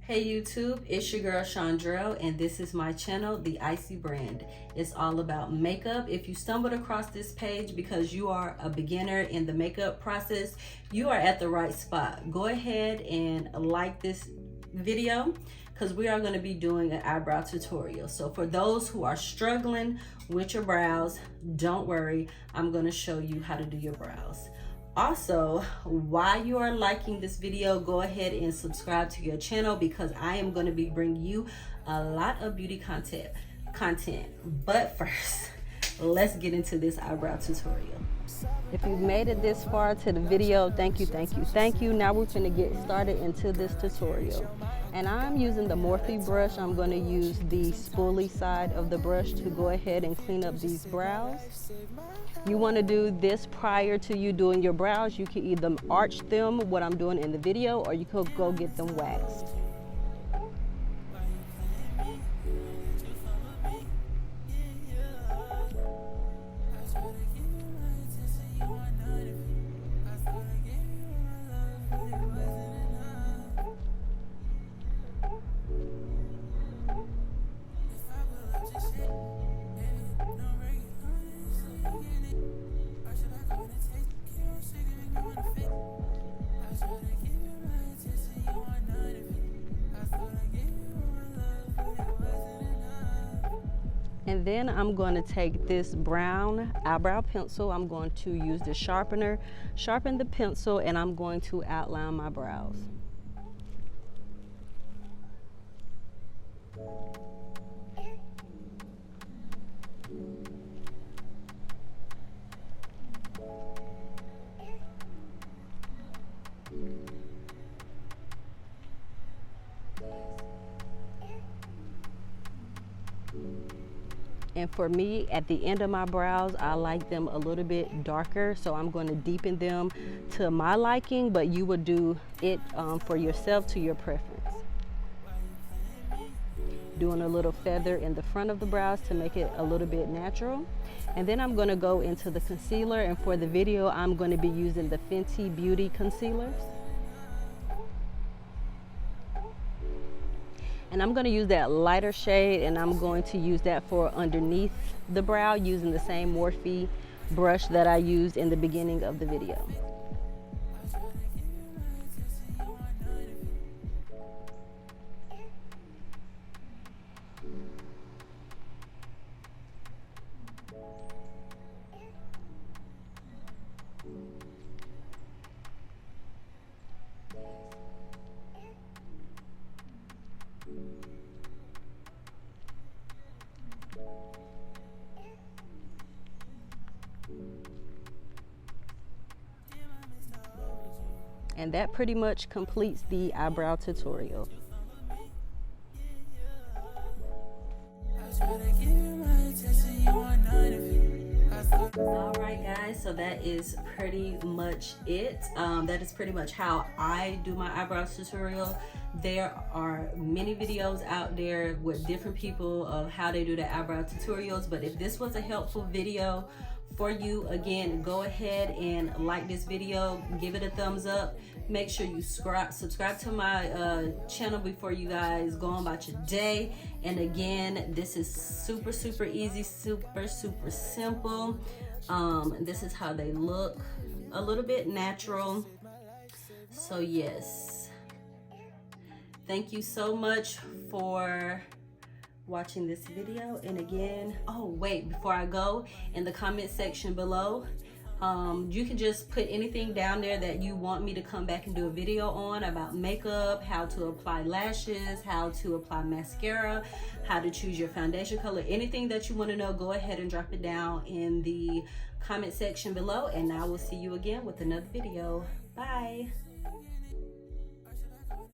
Hey YouTube, it's your girl Chandrell, and this is my channel, The Icy Brand. It's all about makeup. If you stumbled across this page because you are a beginner in the makeup process, you are at the right spot. Go ahead and like this video because we are going to be doing an eyebrow tutorial. So for those who are struggling with your brows, don't worry, I'm going to show you how to do your brows. Also, while you are liking this video, go ahead and subscribe to your channel because I am going to be bringing you a lot of beauty content. But first, let's get into this eyebrow tutorial. If you've made it this far to the video, thank you. Now we're going to get started into this tutorial. And I'm using the Morphe brush. I'm going to use the spoolie side of the brush to go ahead and clean up these brows. You want to do this prior to you doing your brows. You can either arch them, what I'm doing in the video, or you could go get them waxed. And then I'm going to take this brown eyebrow pencil. I'm going to use the sharpener, sharpen the pencil, and I'm going to outline my brows. And for me, at the end of my brows, I like them a little bit darker, so I'm going to deepen them to my liking, but you would do it for yourself to your preference. Doing a little feather in the front of the brows to make it a little bit natural. And then I'm going to go into the concealer, and for the video, I'm going to be using the Fenty Beauty concealers. And I'm going to use that lighter shade, and I'm going to use that for underneath the brow using the same Morphe brush that I used in the beginning of the video. And that pretty much completes the eyebrow tutorial. Alright guys, so that is pretty much it. That is pretty much how I do my eyebrows tutorial. There are many videos out there with different people of how they do the eyebrow tutorials, but if this was a helpful video for you, again, go ahead and like this video, give it a thumbs up. Make sure you subscribe to my channel before you guys go on about your day. And again, this is super easy, super simple. This is how they look, a little bit natural. So yes, thank you so much for watching this video. And again, oh wait, before I go, in the comment section below, you can just put anything down there that you want me to come back and do a video on about makeup, how to apply lashes, how to apply mascara, how to choose your foundation color. Anything that you want to know, go ahead and drop it down in the comment section below, and I will see you again with another video. Bye.